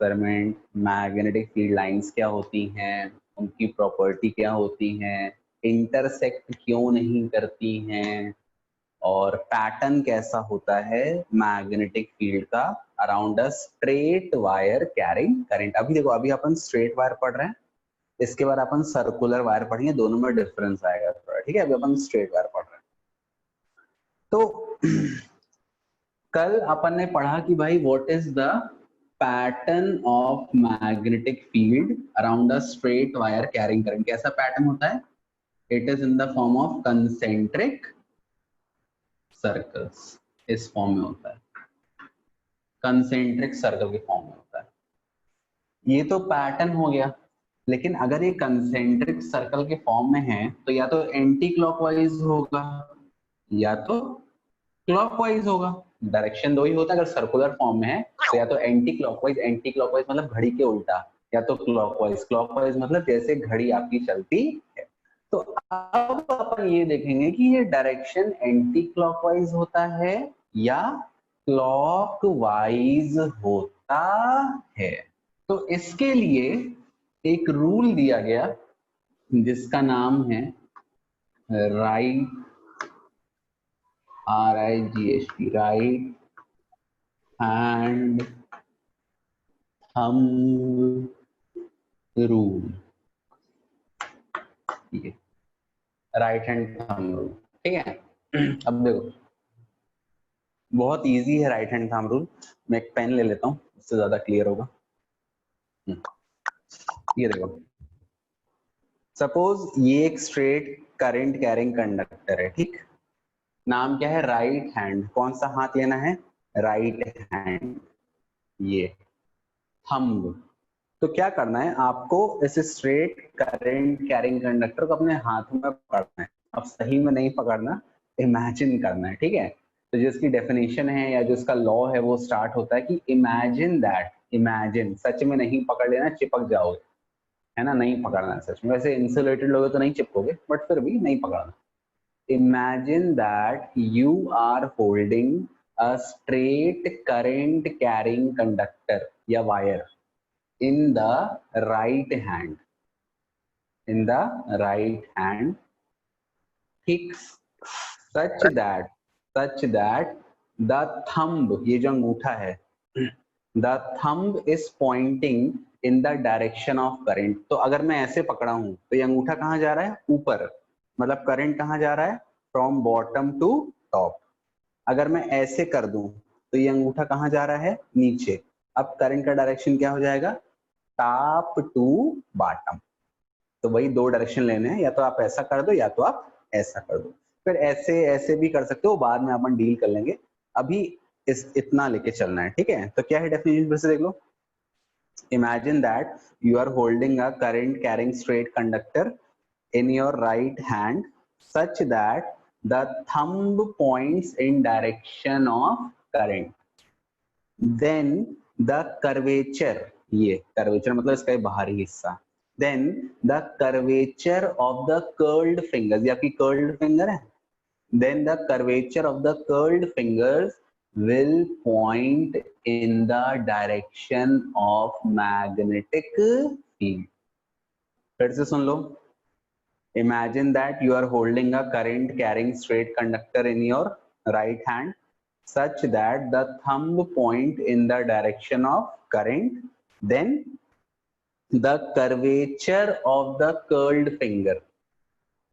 Experiment, magnetic field lines क्या होती हैं, उनकी प्रॉपर्टी क्या होती हैं, इंटरसेक्ट क्यों नहीं करती हैं, और पैटर्न कैसा होता है मैग्नेटिक फील्ड का around a straight wire carrying current. अभी देखो, अभी अपन स्ट्रेट वायर पढ़ रहे हैं, इसके बाद अपन सर्कुलर वायर पढ़ेंगे, दोनों में डिफरेंस आएगा थोड़ा, ठीक है। अभी अपन स्ट्रेट वायर पढ़ रहे हैं। तो कल अपन ने पढ़ा कि भाई what is the pattern of magnetic field around a straight wire carrying current. कैसा पैटर्न होता है? It is in the form of concentric circles. इस फॉर्म में होता है, कंसेंट्रिक सर्कल के फॉर्म में होता है। ये तो पैटर्न हो गया, लेकिन अगर ये कंसेंट्रिक सर्कल के फॉर्म में है तो या तो एंटी क्लॉकवाइज होगा या तो क्लॉकवाइज होगा। डायरेक्शन दो ही होता है। अगर सर्कुलर फॉर्म में है तो या तो एंटी क्लॉकवाइज मतलब घड़ी के उल्टा, या तो क्लॉकवाइज। क्लॉकवाइज मतलब जैसे घड़ी आपकी चलती है। तो अब अपन ये देखेंगे कि ये डायरेक्शन एंटी क्लॉकवाइज होता है या क्लॉकवाइज होता है। तो इसके लिए एक रूल दिया गया जिसका नाम है right, RIGHT, right hand thumb rule. ये राइट हैंड थंब रूल, ठीक है। अब देखो, बहुत इजी है राइट हैंड थंब रूल। मैं एक पेन ले लेता हूं, उससे ज्यादा क्लियर होगा। ये देखो, सपोज ये एक स्ट्रेट करंट कैरिंग कंडक्टर है, ठीक। नाम क्या है? Right hand. कौन सा हाथ लेना है? Right hand. ये थंब। तो क्या करना है आपको? इस स्ट्रेट करंट कैरिंग कंडक्टर को अपने हाथों में पकड़ना है। अब सही में नहीं पकड़ना, इमेजिन करना है, ठीक है। तो जिसकी डेफिनेशन है या जो इसका लॉ है वो स्टार्ट होता है कि इमेजिन दैट, इमेजिन, सच में नहीं पकड़ लेना, चिपक जाओगे, है ना। नहीं पकड़ना है सच में। वैसे इंसुलेटेड लोगे तो नहीं चिपकोगे, बट फिर भी नहीं पकड़ना। Imagine that you are holding a straight current carrying conductor या wire in the right hand, in the right hand, ठीक, such that the thumb, ये जो अंगूठा है, the thumb is pointing in the direction of current। तो अगर मैं ऐसे पकड़ा हूं तो ये अंगूठा कहाँ जा रहा है? ऊपर। मतलब करंट कहाँ जा रहा है? From bottom to top. अगर मैं ऐसे कर दूं तो ये अंगूठा कहाँ जा रहा है? नीचे। अब करंट का डायरेक्शन क्या हो जाएगा? Top to bottom. तो वही दो डायरेक्शन लेने हैं, या तो आप ऐसा कर दो या तो आप ऐसा कर दो। फिर ऐसे ऐसे भी कर सकते हो, बाद में अपन डील कर लेंगे। अभी इस इतना लेके चलना है, ठीक है। तो क्या है डेफिनेशन? फिर से देख लो। Imagine that you are holding a current carrying straight conductor in your right hand such that the thumb points in direction of current, then the curvature, ये curvature मतलब इसका बाहरी हिस्सा, then the curvature of the curled fingers, ये आपकी curled finger है, then the curvature of the curled fingers will point in the direction of magnetic field। फिर से सुन लो। Imagine that you are holding a current carrying straight conductor in your right hand such that the thumb point in the direction of current, then the curvature of the curled finger,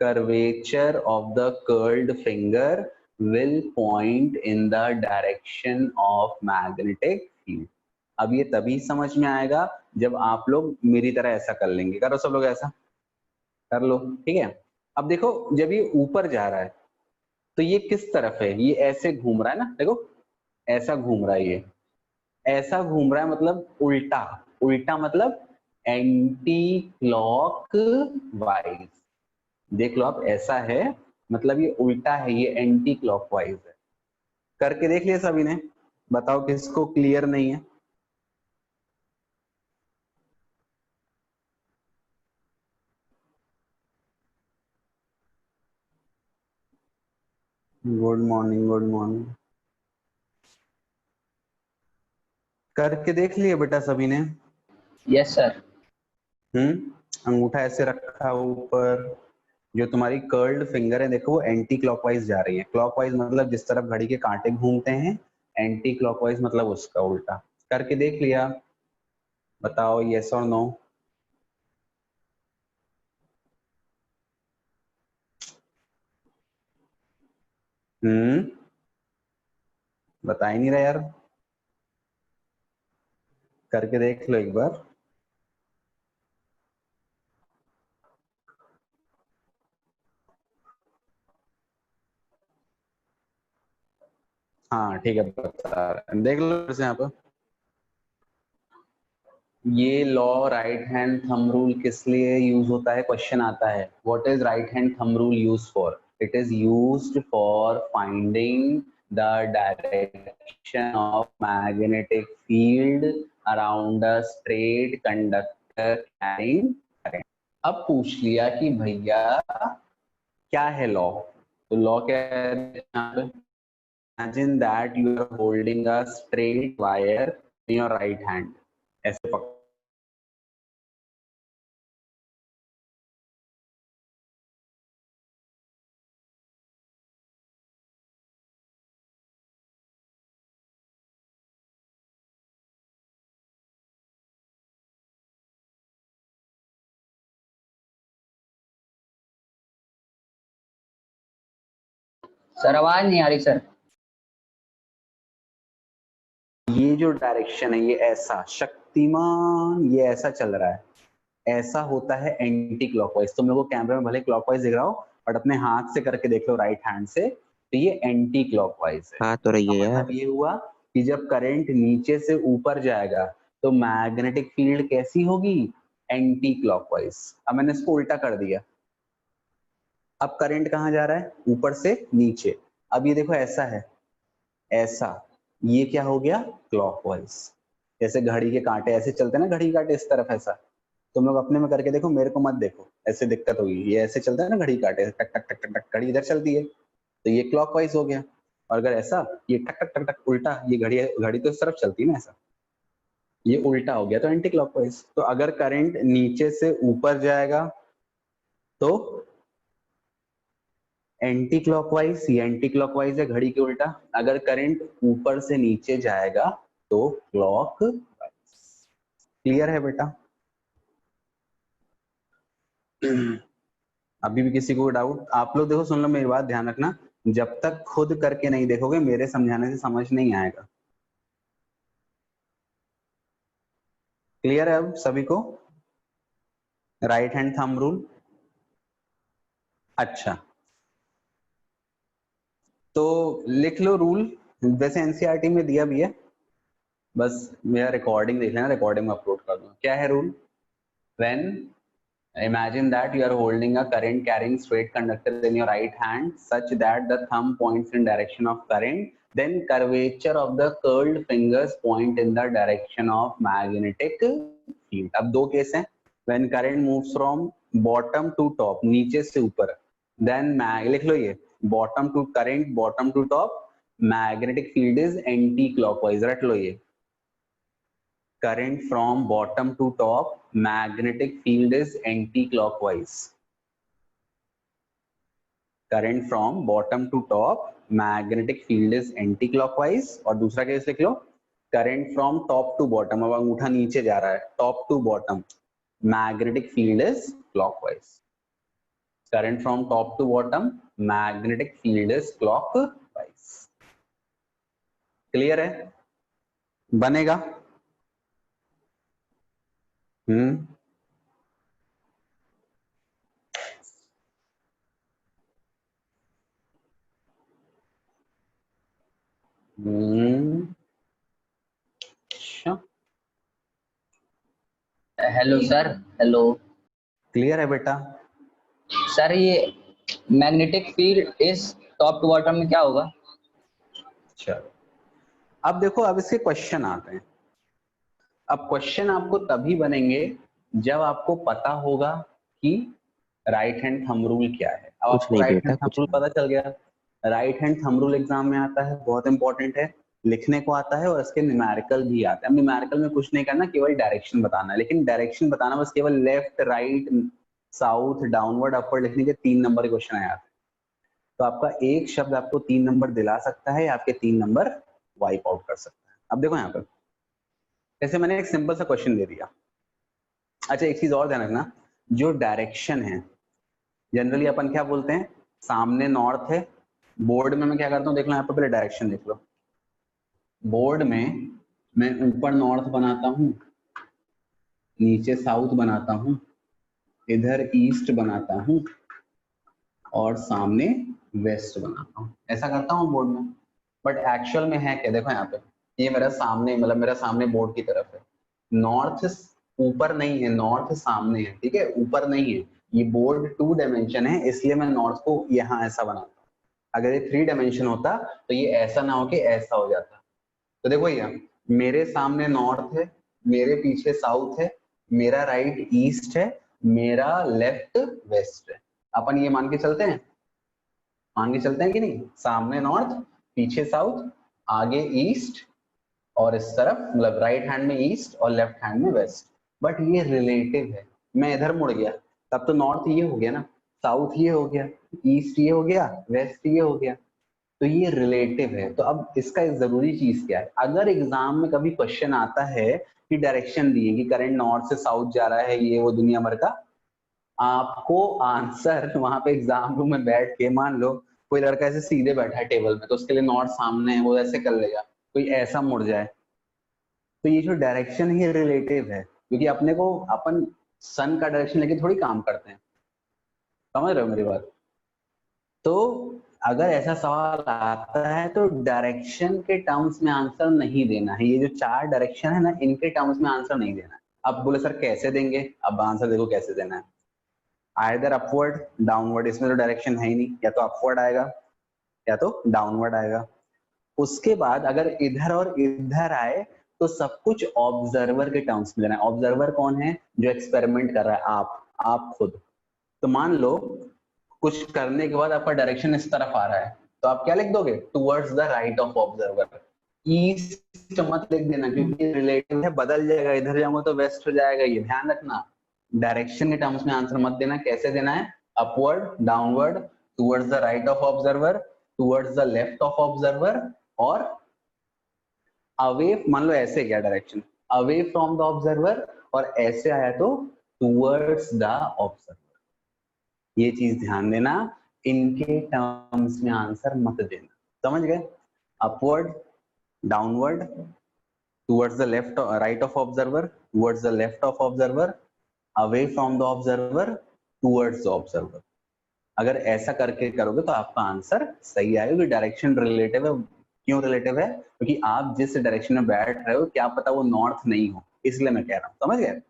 curvature of the curled finger will point in the direction of magnetic field। अब ये तभी समझ में आएगा जब आप लोग मेरी तरह ऐसा कर लेंगे। करो सब लोग ऐसा, कर लो, ठीक है। अब देखो, जब ये ऊपर जा रहा है तो ये किस तरफ है? ये ऐसे घूम रहा है ना, देखो ऐसा घूम रहा है, ये ऐसा घूम रहा है, मतलब उल्टा। उल्टा मतलब एंटी क्लॉक वाइज। देख लो आप, ऐसा है मतलब ये उल्टा है, ये एंटी क्लॉक वाइज है। करके देख लिया सभी ने? बताओ किसको क्लियर नहीं है? Good morning, good morning. करके देख लिए बेटा सभी ने? Yes sir. अंगूठा ऐसे रखा ऊपर, जो तुम्हारी कर्ल्ड फिंगर है देखो वो एंटी क्लॉकवाइज जा रही है। क्लॉकवाइज मतलब जिस तरफ घड़ी के कांटे घूमते हैं, एंटी क्लॉकवाइज मतलब उसका उल्टा। करके देख लिया? बताओ यस और नो। बता ही नहीं रहा यार, करके देख लो एक बार। हाँ ठीक है, बता देख लो फिर से यहाँ पर। ये law right hand thumb rule किस लिए यूज होता है, क्वेश्चन आता है। What is right hand thumb rule use for? It is used for finding the direction of magnetic field around a straight conductor carrying current. अब पूछ लिया कि भैया क्या है लॉ, तो लॉ क्या है यहाँ पे? Imagine that you are holding a straight wire in your right hand. ऐसे पकड़। सर आवाज नहीं आ रही सर। ये जो डायरेक्शन है ये ऐसा, शक्तिमान ये ऐसा चल रहा है, ऐसा होता है एंटी क्लॉकवाइज। तुम लोगों को कैमरे में भले क्लॉकवाइज दिख रहा हो, बट अपने हाथ से करके देख लो राइट हैंड से, तो ये एंटी क्लॉकवाइज है। हाँ तो रही है मतलब यार। ये हुआ कि जब करंट नीचे से ऊपर जाएगा तो मैग्नेटिक फील्ड कैसी होगी? Anti clockwise. अब मैंने इसको उल्टा कर दिया। अब करंट कहाँ जा रहा है? ऊपर से नीचे। अब ये देखो ऐसा है, ऐसा, ये क्या हो गया? क्लॉकवाइज। जैसे घड़ी के कांटे ऐसे चलते हैं ना, घड़ी के कांटे इस तरफ ऐसा। तुम लोग अपने में करके देखो, मेरे को मत देखो, ऐसे दिक्कत होगी। ये ऐसे चलता है ना घड़ी कांटे, टक टक टक टक टक, घड़ी इधर चलती है तो ये क्लॉकवाइज हो गया। और अगर ऐसा, ये टक टक टक टक उल्टा, ये घड़ी घड़ी तो इस तरफ चलती है ना ऐसा, ये उल्टा हो गया तो एंटी क्लॉकवाइज। तो अगर करंट नीचे से ऊपर जाएगा तो एंटी क्लॉकवाइज, ये एंटी क्लॉकवाइज है घड़ी के उल्टा। अगर करंट ऊपर से नीचे जाएगा तो क्लॉक। क्लियर है बेटा? अभी भी किसी को डाउट? आप लोग देखो, सुन लो मेरी बात, ध्यान रखना, जब तक खुद करके नहीं देखोगे मेरे समझाने से समझ नहीं आएगा। क्लियर है अब सभी को? Right hand thumb rule. अच्छा, तो लिख लो रूल, वैसे एनसीईआरटी में दिया भी है, बस मेरा रिकॉर्डिंग देख लेना, रिकॉर्डिंग में अपलोड कर दूंगा। क्या है rule? When imagine that you are holding a current carrying straight conductor in your right hand such that the thumb points in direction of current, then curvature of the curled fingers point in the direction of magnetic field. अब दो case हैं, when current moves from bottom to top, नीचे से ऊपर, then लिख लो ये, bottom to current bottom to top, magnetic field is anti clockwise। रट लो ये, current from bottom to top, magnetic field is anti-clockwise। current from bottom to top, magnetic field is anti-clockwise। और दूसरा case लिख लो, current from top to bottom, अब अंगूठा नीचे जा रहा है, top to bottom, magnetic field is clockwise। current from top to bottom, magnetic field is clockwise। Clear है? बनेगा? अच्छा, हेलो सर। हेलो क्लियर है बेटा? सर, ये मैग्नेटिक फील्ड इस टॉप टू बॉटम में क्या होगा? चलो अब देखो, अब इसके क्वेश्चन आते हैं। अब क्वेश्चन आपको तभी बनेंगे जब आपको पता होगा कि राइट हैंड थंब रूल क्या है। अब कुछ आपको नहीं राइट बेटा, हैंड थंब कुछ रूल नहीं। पता चल गया। Right hand thumb rule exam में आता है, बहुत इंपॉर्टेंट है। लिखने को आता है और इसके न्यूमेरिकल भी आता है। न्यूमेरिकल में कुछ नहीं करना, केवल डायरेक्शन बताना है, लेकिन डायरेक्शन बताना बस केवल left, right, south, downward, upward लिखने के 3 नंबर के क्वेश्चन आए आते हैं। तो आपका एक शब्द आपको 3 नंबर दिला सकता है, आपके 3 नंबर वाइप आउट कर सकता है। अब देखो यहाँ पर जैसे मैंने एक सिंपल सा क्वेश्चन दे दिया। अच्छा एक चीज और ध्यान रखना, जो डायरेक्शन है जनरली अपन क्या बोलते हैं, सामने नॉर्थ है, बोर्ड में मैं क्या करता हूँ देख लो, यहाँ पर पहले डायरेक्शन देख लो। बोर्ड में मैं ऊपर नॉर्थ बनाता हूँ, नीचे साउथ बनाता हूँ, इधर ईस्ट बनाता हूँ और सामने वेस्ट बनाता हूँ, ऐसा करता हूँ बोर्ड में। बट एक्चुअल में है क्या, देखो यहाँ पे ये मेरा सामने, मतलब मेरा सामने बोर्ड की तरफ है, नॉर्थ ऊपर नहीं है, नॉर्थ सामने है, ठीक है, ऊपर नहीं है। ये बोर्ड 2 डायमेंशन है, इसलिए मैं नॉर्थ को यहाँ ऐसा बनाता हूँ। अगर ये 3 डायमेंशन होता तो ये ऐसा ना हो के ऐसा हो जाता। तो देखो ये मेरे सामने नॉर्थ है, मेरे पीछे साउथ है, मेरा राइट ईस्ट है, मेरा लेफ्ट वेस्ट है। अपन ये मान के चलते हैं, मान के चलते हैं कि नहीं, सामने नॉर्थ, पीछे साउथ, आगे ईस्ट और इस तरफ मतलब राइट हैंड में ईस्ट और लेफ्ट हैंड में वेस्ट। बट ये रिलेटिव है, मैं इधर मुड़ गया तब तो नॉर्थ ये हो गया ना, साउथ ये हो गया, ईस्ट ये हो गया, वेस्ट ये हो गया। तो ये रिलेटिव है। तो अब इसका एक जरूरी चीज क्या है, अगर एग्जाम में कभी क्वेश्चन आता है कि डायरेक्शन दिए कि करंट नॉर्थ से साउथ जा रहा है, ये वो दुनिया भर का, आपको आंसर वहां पे एग्जाम रूम में बैठ के, मान लो कोई लड़का ऐसे सीधे बैठा है टेबल में तो उसके लिए नॉर्थ सामने है, वो ऐसे कर लेगा, कोई ऐसा मुड़ जाए, तो ये जो डायरेक्शन है रिलेटिव है, क्योंकि अपने को अपन सन का डायरेक्शन लेके थोड़ी काम करते हैं, समझ रहे हो मेरी बात। तो अगर ऐसा सवाल आता है तो डायरेक्शन के टर्म्स में आंसर नहीं देना है, ये जो 4 डायरेक्शन है ना, इनके टर्म्स में आंसर नहीं देना है। अब बोले सर कैसे देंगे, अब आंसर देखो कैसे देना है, आइदर अपवर्ड, डाउनवर्ड, इसमें तो डायरेक्शन है ही नहीं, या तो अपवर्ड आएगा या तो डाउनवर्ड आएगा। उसके बाद अगर इधर और इधर आए तो सब कुछ ऑब्जर्वर के टर्म्स में देना है। ऑब्जर्वर कौन है, जो एक्सपेरिमेंट कर रहा है, आप खुद। तो मान लो कुछ करने के बाद आपका डायरेक्शन इस तरफ आ रहा है, तो आप क्या लिख दोगे, towards the right of observer. East मत लिख देना क्योंकि रिलेटिव है, बदल जाएगा, इधर जाऊंगा तो वेस्ट हो जाएगा, ये ध्यान रखना। डायरेक्शन के टर्म्स में आंसर मत देना, कैसे देना है, upward, downward, towards the right of observer, towards the left of observer, और अवे, मान लो ऐसे क्या direction, away from the observer, और ऐसे आया तो टुवर्ड्स द ऑब्जर्वर। ये चीज ध्यान देना, इनके टर्म्स में आंसर मत देना, समझ गए। Upward, downward, towards the left, right of observer, towards the left of observer, away from the observer, towards the observer. अगर ऐसा करके करोगे तो आपका आंसर सही आएगा, क्योंकि डायरेक्शन रिलेटिव है। क्यों रिलेटिव है, क्योंकि आप जिस डायरेक्शन में बैठ रहे हो क्या पता वो नॉर्थ नहीं हो, इसलिए मैं कह रहा हूँ, समझ गए।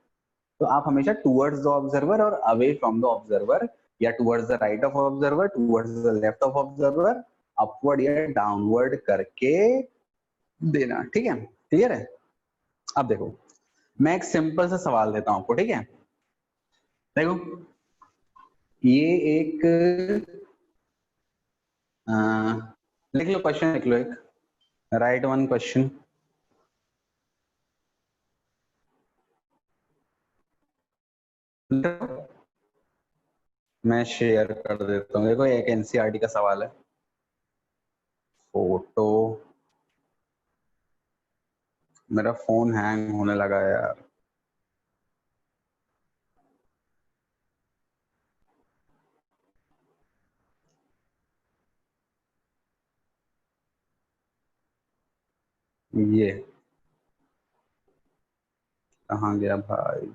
तो आप हमेशा टुवर्ड्स द ऑब्जर्वर और अवे फ्रॉम द ऑब्जर्वर, या towards the right of observer, towards the left of observer, upward या डाउनवर्ड करके देना, ठीक है, क्लियर है। अब देखो मैं एक सिंपल सा सवाल देता हूं आपको, ठीक है। देखो ये एक लिख लो, क्वेश्चन लिख लो, एक राइट वन क्वेश्चन। मैं शेयर कर देता हूँ, देखो एक एनसीईआरटी का सवाल है, फोटो, मेरा फोन हैंग होने लगा है यार। ये कहाँ गया भाई,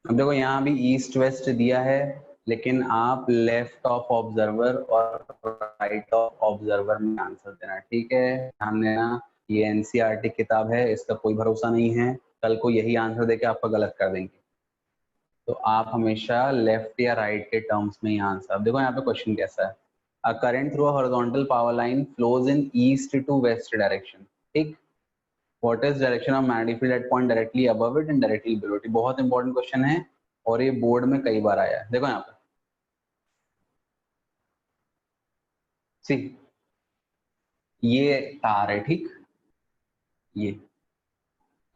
अब देखो यहाँ भी ईस्ट वेस्ट दिया है, लेकिन आप लेफ्ट ऑफ ऑब्जर्वर और राइट ऑफ ऑब्जर्वर में आंसर देना, ठीक है, ध्यान देना। ये एनसीईआरटी किताब है, इसका कोई भरोसा नहीं है, कल को यही आंसर देके आपका गलत कर देंगे। तो आप हमेशा लेफ्ट या राइट के टर्म्स में ही आंसर। अब देखो यहाँ पे क्वेश्चन कैसा है, a current through a horizontal power line flows in east to west direction, ठीक। What is direction of magnetic field at point directly above it and directly below it? बहुत important question है और ये board में कई बार आया है। देखो यहाँ पे सी, ये तार है, ठीक, ये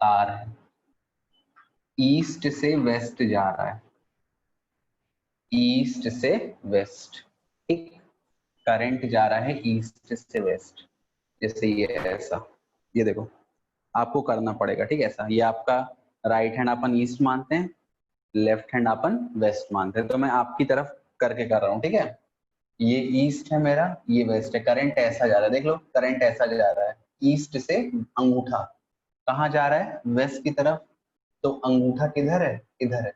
तार है, ईस्ट से वेस्ट जा रहा है, ईस्ट से वेस्ट, ठीक, करंट जा रहा है ईस्ट से वेस्ट, जैसे ये ऐसा, ये देखो आपको करना पड़ेगा, ठीक है, ऐसा, ये आपका राइट हैंड अपन ईस्ट मानते हैं, लेफ्ट हैंड अपन वेस्ट मानते हैं, तो मैं आपकी तरफ करके कर रहा हूँ, ठीक है, ये ईस्ट है मेरा, ये वेस्ट है, करंट ऐसा जा रहा है, देख लो करंट ऐसा जा रहा है, ईस्ट से अंगूठा कहाँ जा रहा है, वेस्ट की तरफ, तो अंगूठा किधर है, इधर है,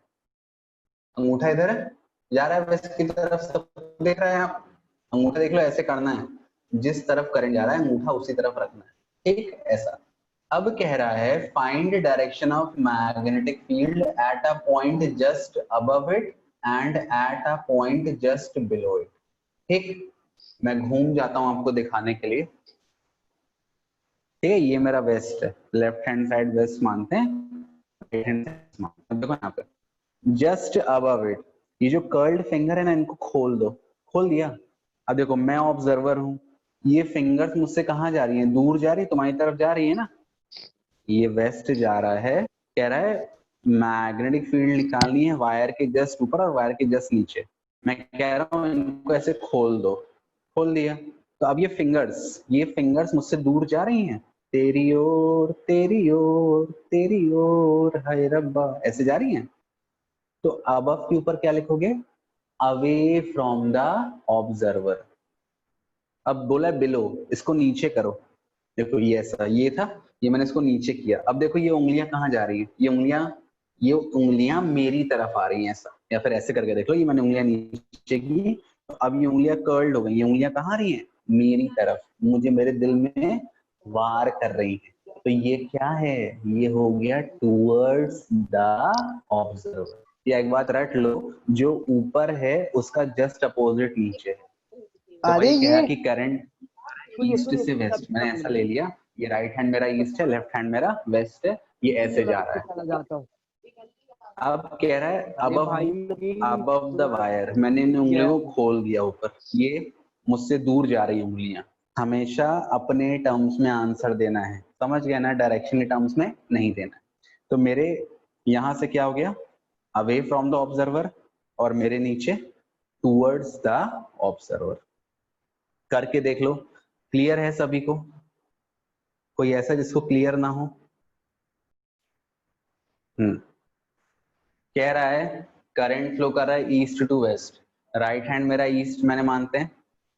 अंगूठा इधर है, जा रहा है वेस्ट की तरफ, सब देख रहे हैं आप, अंगूठा देख लो, ऐसे करना है, जिस तरफ करंट जा रहा है अंगूठा उसी तरफ रखना है, ठीक, ऐसा। अब कह रहा है find direction of magnetic field at a point just above it and at a point just below it, ठीक, मैं घूम जाता हूं आपको दिखाने के लिए, ठीक है, ये मेरा वेस्ट है, लेफ्ट हैंड साइड वेस्ट मानते हैं, राइट हैंड साइड मानते हैं, देखो यहाँ पे जस्ट अबव इट, ये जो कर्ल्ड फिंगर है ना, इनको खोल दो, खोल दिया, अब देखो मैं ऑब्जर्वर हूँ, ये फिंगर्स मुझसे कहाँ जा रही हैं, दूर जा रही है, तुम्हारी तरफ जा रही है ना, ये वेस्ट जा रहा है, कह रहा है मैग्नेटिक फील्ड निकालनी है वायर के जस्ट ऊपर और वायर के जस्ट नीचे, मैं कह रहा हूँ इनको ऐसे खोल दो, खोल दिया, तो अब ये फिंगर्स मुझसे दूर जा रही हैं, तेरी ओर तेरी ओर तेरी ओर हाय रब्बा, ऐसे जा रही हैं, तो अबव के ऊपर क्या लिखोगे, अवे फ्रॉम द ऑब्जर्वर, अब बोला बिलो, इसको नीचे करो, देखो ये ऐसा, ये था, ये मैंने इसको नीचे किया, अब देखो ये उंगलियां कहाँ जा रही हैं, ये उंगलियां मेरी तरफ आ रही हैं, ऐसा, या फिर ऐसे करके देख लो, ये मैंने उंगलियां नीचे की, तो अब ये उंगलियां कर्ल्ड हो गई, ये उंगलियां कहाँ आ रही हैं, मेरी तरफ, मुझे मेरे दिल में वार कर रही है, तो ये क्या है, ये हो गया टूवर्ड्स द ऑब्जर्वर, या एक बात रट लो, जो ऊपर है उसका जस्ट अपोजिट नीचे है, तो अरे वही कहा ये कि करंट ईस्ट से वेस्ट, मैंने ऐसा ले लिया, ये राइट हैंड मेरा ईस्ट है, लेफ्ट हैंड मेरा वेस्ट है, ये ऐसे जा रहा है, चला जाता हूँ। अब कह रहा है अरे अबव, भाई अबव द वायर, मैंने इन उंगलियों को खोल दिया ऊपर, ये मुझसे दूर जा रही उंगलियां, हमेशा अपने टर्म्स में आंसर देना है, समझ गया ना, डायरेक्शन के टर्म्स में नहीं देना है, तो मेरे यहां से क्या हो गया, अवे फ्रॉम द ऑब्जर्वर, और मेरे नीचे टूवर्ड्स द ऑब्जर्वर, करके देख लो, क्लियर है सभी को, कोई ऐसा जिसको क्लियर ना हो, कह रहा है करंट फ्लो कर रहा है east to west, right hand मेरा ईस्ट मैंने मानते हैं,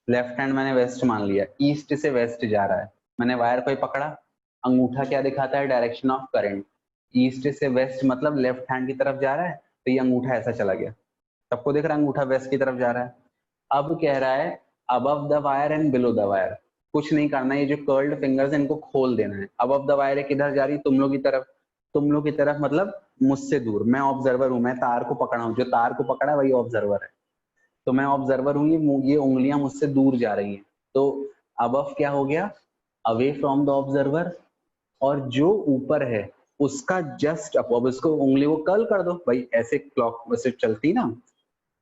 लेफ्ट हैंड मैंने वेस्ट मान लिया, ईस्ट से वेस्ट जा रहा है, मैंने वायर को ही पकड़ा, अंगूठा क्या दिखाता है, डायरेक्शन ऑफ करंट, ईस्ट से वेस्ट मतलब लेफ्ट हैंड की तरफ जा रहा है, तो ये अंगूठा ऐसा चला गया, सबको दिख रहा है अंगूठा वेस्ट की तरफ जा रहा है, अब कह रहा है above the wire and below the wire, कुछ नहीं करना, ये जो कर्ल्ड फिंगर्स है इनको खोल देना है, अबव द वायर है किधर जा रही, तुम लोग की तरफ, तुम लोग की तरफ मतलब मुझसे दूर, मैं ऑब्जर्वर हूं, मैं तार को पकड़ा हूं, जो तार को पकड़ा है वही ऑब्जर्वर है, तो मैं ऑब्जर्वर हूँ, ये उंगलियां मुझसे दूर जा रही हैं, तो अबव क्या हो गया, अवे फ्रॉम द ऑब्जर्वर, और जो ऊपर है उसका जस्ट अब इसको उंगली को कर्ल कर दो भाई, ऐसे क्लॉक वैसे चलती ना,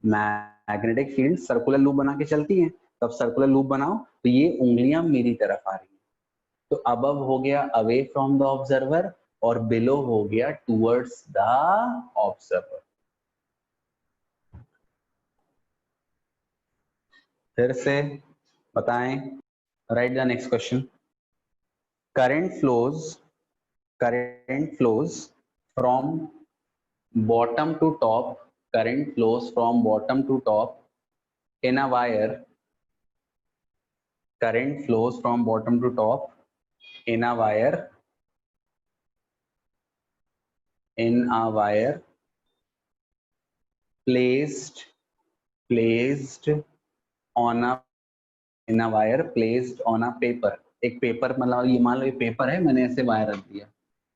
मैग्नेटिक फील्ड सर्कुलर लूप बना के चलती है, तब सर्कुलर लूप बनाओ, तो ये उंगलियां मेरी तरफ आ रही है, तो अबव हो गया अवे फ्रॉम द ऑब्जर्वर, और बिलो हो गया टूवर्ड्स द ऑब्जर्वर। फिर से बताएं, right the next question, current flows from bottom to top, current flows from bottom to top in a wire, current flows from bottom to top in a wire, placed on a, in a wire placed on a paper, एक paper मतलब ये मान लो ये paper है, मैंने ऐसे wire रख दिया,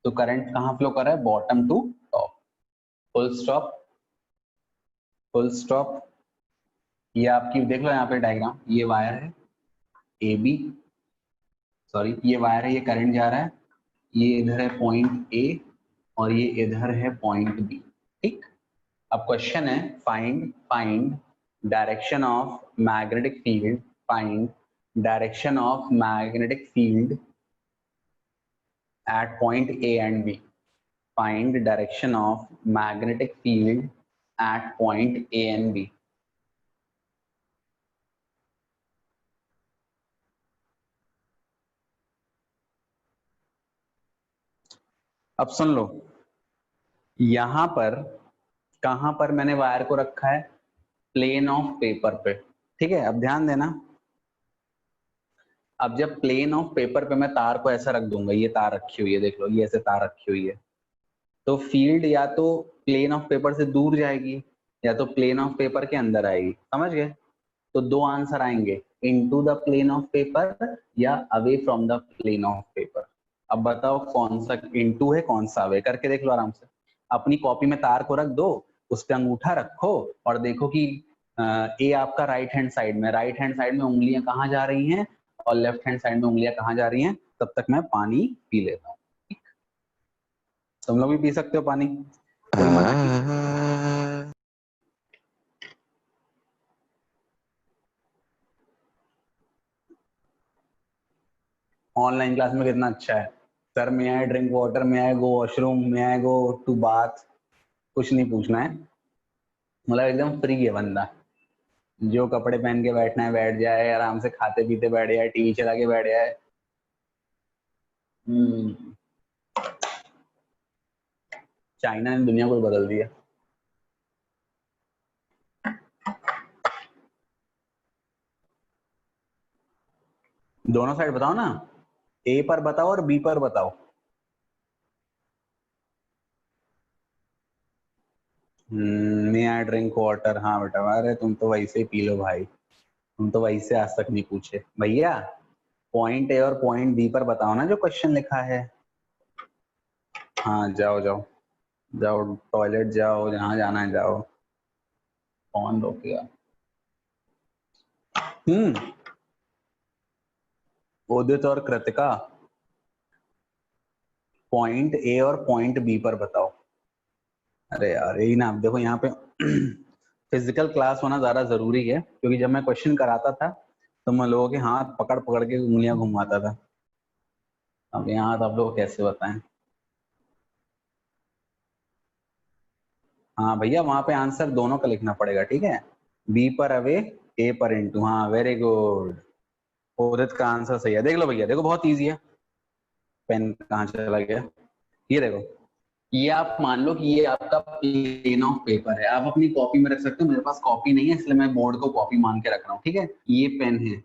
तो करंट कहाँ फ्लो कर रहा है, bottom to top, full stop, full stop, ये आपकी देख लो यहाँ पे डायग्राम, ये वायर है ए बी, सॉरी ये वायर है, ये करंट जा रहा है, ये इधर है पॉइंट ए और ये इधर है पॉइंट बी, ठीक। अब क्वेश्चन है find direction of magnetic field, find direction of magnetic field at point A and B, find direction of magnetic field at point A and B. अब सुन लो, यहां पर कहां पर मैंने वायर को रखा है, प्लेन ऑफ पेपर पे, ठीक है। अब ध्यान देना, अब जब प्लेन ऑफ पेपर पे मैं तार को ऐसा रख दूंगा, ये तार रखी हुई है, देख लो ये ऐसे तार रखी हुई है, तो फील्ड या तो प्लेन ऑफ पेपर से दूर जाएगी या तो प्लेन ऑफ पेपर के अंदर आएगी, समझ गए। तो दो आंसर आएंगे, into the plane of paper या away from the plane of paper. अब बताओ कौन सा इनटू है कौन सा अवे, करके देख लो आराम से। अपनी कॉपी में तार को रख दो, उस पर अंगूठा रखो और देखो कि ए आपका राइट हैंड साइड में, राइट हैंड साइड में उंगलियां कहाँ जा रही हैं और लेफ्ट हैंड साइड में उंगलियां कहाँ जा रही हैं। तब तक मैं पानी पी लेता हूँ, तुम लोग भी पी सकते हो पानी, कोई मना नहीं। ऑनलाइन क्लास में कितना अच्छा है, सर में आई ड्रिंक वाटर, में आई गो वॉशरूम, में आई गो टू बाथ, कुछ नहीं पूछना है, मतलब एकदम फ्री है बंदा, जो कपड़े पहन के बैठना है बैठ जाए, आराम से खाते पीते बैठ जाए, टीवी चला के बैठ जाए। चाइना ने दुनिया को बदल दिया। दोनों साइड बताओ ना, ए पर बताओ और बी पर बताओ। मे आई ड्रिंक वाटर, हाँ बेटा, अरे तुम तो वैसे ही पी लो भाई, तुम तो वैसे आज तक नहीं पूछे भैया। पॉइंट ए और पॉइंट बी पर बताओ ना जो क्वेश्चन लिखा है। हाँ जाओ जाओ जाओ, टॉयलेट जाओ, जहां जाना है जाओ, कौन रोकेगा। उदित और कृतिका, पॉइंट ए और पॉइंट बी पर बताओ। अरे यार यही ना, आप देखो यहाँ पे फिजिकल क्लास होना ज्यादा जरूरी है, क्योंकि जब मैं क्वेश्चन कराता था तो मैं लोगों के हाथ पकड़ पकड़ के उंगलियां घुमाता था। अब यहाँ तो आप लोग कैसे बताएं। हाँ भैया, वहां पे आंसर दोनों का लिखना पड़ेगा, ठीक है। बी पर अवे, ए पर इनटू, हाँ वेरी गुड। उदित का आंसर सही है, देख लो भैया, देखो बहुत इजी है। पेन कहाँ चला गया, ये देखो, ये आप मान लो कि ये आपका प्लेन ऑफ पेपर है, आप अपनी कॉपी में रख सकते हो, मेरे पास कॉपी नहीं है इसलिए मैं बोर्ड को कॉपी मान के रख रहा हूँ, ठीक है। ये पेन है,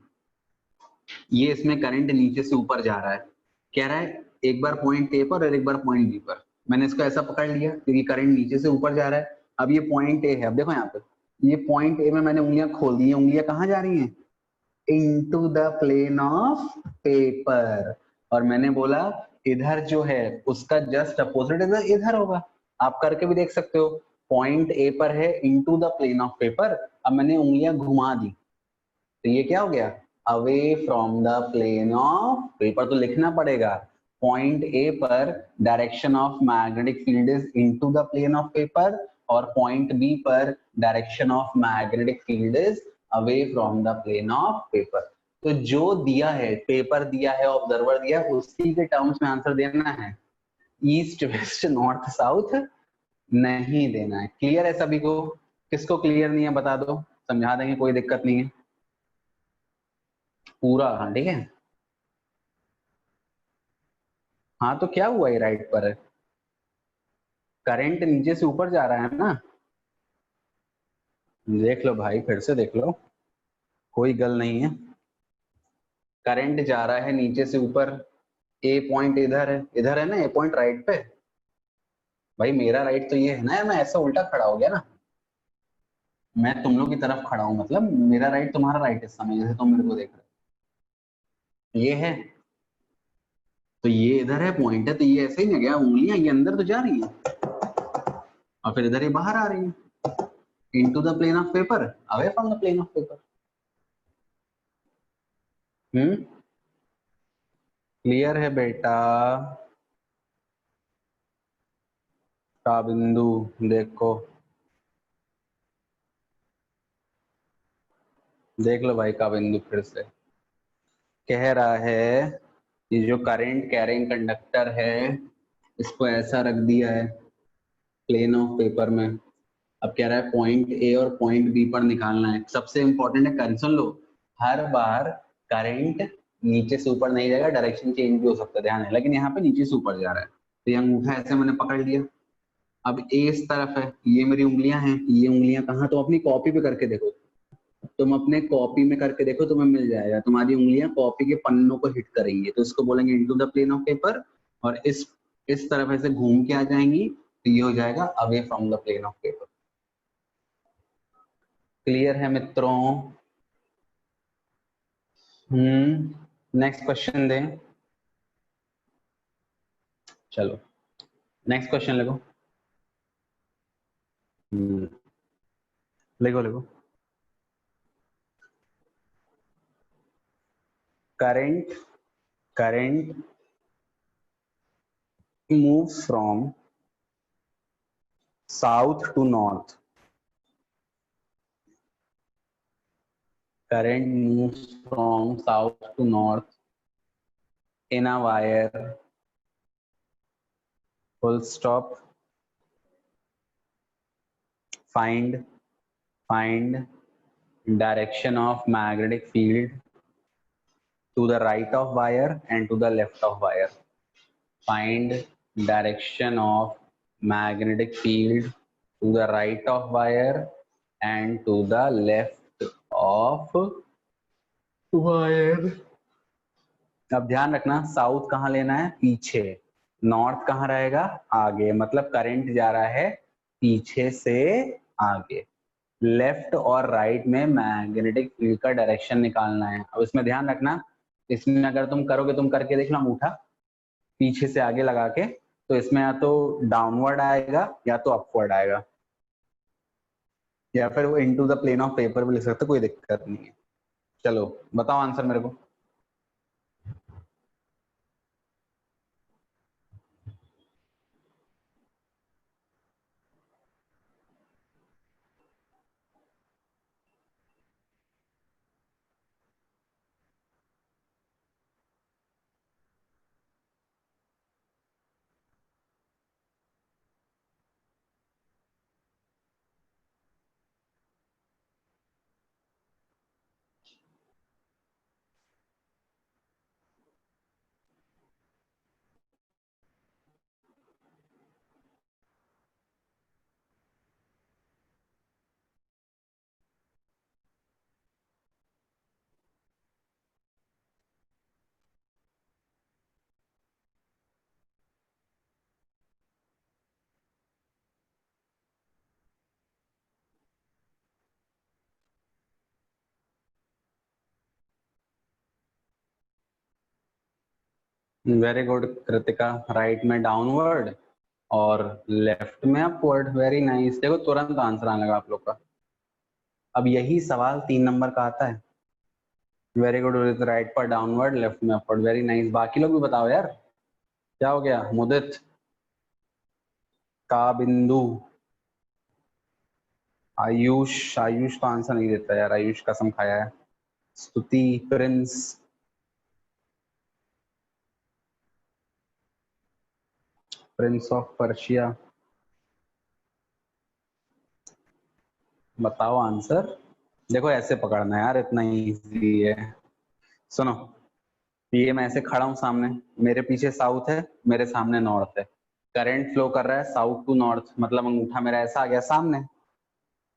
ये इसमें करंट नीचे से ऊपर जा रहा है, कह रहा है एक बार पॉइंट ए पर और एक बार पॉइंट बी पर। मैंने इसको ऐसा पकड़ लिया क्योंकि करंट नीचे से ऊपर जा रहा है। अब ये पॉइंट ए है, अब देखो यहाँ पे, ये पॉइंट ए में मैंने उंगलियां खोल दी, उंगलियां कहाँ जा रही हैं, into the plane of paper. और मैंने बोला इधर जो है उसका जस्ट अपोजिट इधर इधर होगा, आप करके भी देख सकते हो। पॉइंट ए पर है into the plane of paper, अब मैंने उंगलियां घुमा दी तो ये क्या हो गया, away from the plane of paper. तो लिखना पड़ेगा पॉइंट ए पर direction of magnetic field is into the plane of paper, और पॉइंट बी पर direction of magnetic field is away from the plane of paper. तो जो दिया है, पेपर दिया है, ऑब्जर्वर दिया है, उसी के टर्म्स में आंसर देना है, ईस्ट वेस्ट नॉर्थ साउथ नहीं देना है। क्लियर है सभी को, किसको क्लियर नहीं है बता दो, समझा देंगे, कोई दिक्कत नहीं है पूरा, हाँ ठीक है। हाँ तो क्या हुआ, ये राइट पर है, करंट नीचे से ऊपर जा रहा है ना, देख लो भाई फिर से देख लो, कोई गल नहीं है, करंट जा रहा है नीचे से ऊपर, ए पॉइंट इधर है ना, ए पॉइंट राइट पे। भाई मेरा राइट तो ये है ना, मैं ऐसा उल्टा खड़ा हो गया ना, मैं तुम लोग की तरफ खड़ा हूं, मतलब मेरा राइट तुम्हारा राइट इस समय, जैसे तुम मेरे को देख रहे हो, ये है, तो ये इधर है पॉइंट है, तो ये ऐसे ही ना गया, उंगलियां ये अंदर तो जा रही है और फिर इधर ये बाहर आ रही है, into the plane of paper, away from the plane of paper. Clear है बेटा। का बिंदु देखो, देख लो भाई का बिंदु फिर से कह रहा है ये जो करंट कैरिंग कंडक्टर है इसको ऐसा रख दिया है प्लेन ऑफ पेपर में। अब कह रहा है पॉइंट ए और पॉइंट बी पर निकालना है। सबसे इंपॉर्टेंट है कर सुन लो, हर बार करंट नीचे से ऊपर नहीं जाएगा, डायरेक्शन चेंज भी हो सकता है, ध्यान है, लेकिन यहाँ पे नीचे से ऊपर जा रहा है। तो ये अंगूठा ऐसे मैंने पकड़ लिया, अब ए इस तरफ है, ये मेरी उंगलियां हैं, ये उंगलियां कहाँ, तो अपनी कॉपी पे करके देखो, तुम अपने कॉपी में करके देखो तुम्हें मिल जाएगा, तुम्हारी उंगलियां कॉपी के पन्नों को हिट करेंगी तो इसको बोलेंगे into the plane of paper, और इस तरफ ऐसे घूम के आ जाएंगी तो ये हो जाएगा away from the plane of paper. Clear है मित्रों? नेक्स्ट क्वेश्चन दें, चलो नेक्स्ट क्वेश्चन लिखो। लिखो लिखो। Current moves from south to north. Current moves from south to north in a wire. Full stop. Find direction of magnetic field to the right of wire and to the left of wire. Find direction of magnetic field to the right of wire and to the left of wire. अब ध्यान रखना south कहाँ लेना है, पीछे, north कहाँ रहेगा, आगे, मतलब करंट जा रहा है पीछे से आगे। लेफ्ट और राइट में मैग्नेटिक फील्ड का डायरेक्शन निकालना है। अब इसमें ध्यान रखना, इसमें अगर तुम करोगे, तुम करके देख लो अंगूठा पीछे से आगे लगा के, तो इसमें या तो डाउनवर्ड आएगा या तो अपवर्ड आएगा, या फिर वो into the plane of paper भी लिख सकते, कोई दिक्कत नहीं है। चलो बताओ आंसर मेरे को। वेरी गुड कृतिका, राइट में डाउनवर्ड और लेफ्ट में अपवर्ड, वेरी नाइस। देखो तुरंत आंसर आने लगा आप लोग का। अब यही सवाल 3 नंबर का आता है। वेरी गुड, राइट पर डाउनवर्ड, लेफ्ट में अपवर्ड, वेरी नाइस। बाकी लोग भी बताओ यार, क्या हो गया? मुदित, का बिंदु, आयुष तो आंसर नहीं देता यार, आयुष कसम खाया है। स्तुति, प्रिंस, प्रिंस ऑफ पर्शिया, बताओ आंसर। देखो ऐसे पकड़ना है यार, इतना इजी है। सुनो, ये मैं ऐसे खड़ा हूं सामने, मेरे पीछे साउथ है, मेरे सामने नॉर्थ है, करंट फ्लो कर रहा है साउथ टू नॉर्थ, मतलब अंगूठा मेरा ऐसा आ गया सामने।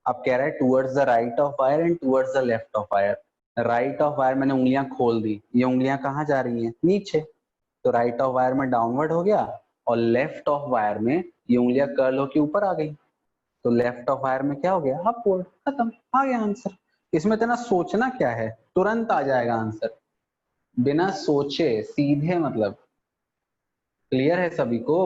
अब कह रहा है towards the right of wire and towards the left of wire. Right of wire मैंने उंगलियां खोल दी, ये उंगलियां कहाँ जा रही हैं, नीचे, तो राइट ऑफ वायर में डाउनवर्ड हो गया, और लेफ्ट ऑफ वायर में ये उंगलियां कर्ल होके ऊपर आ गई, तो लेफ्ट ऑफ वायर में क्या हो गया, अपवर्ड। खत्म, आ गया आंसर। इसमें इतना सोचना क्या है, तुरंत आ जाएगा आंसर, बिना सोचे सीधे, मतलब क्लियर है सभी को?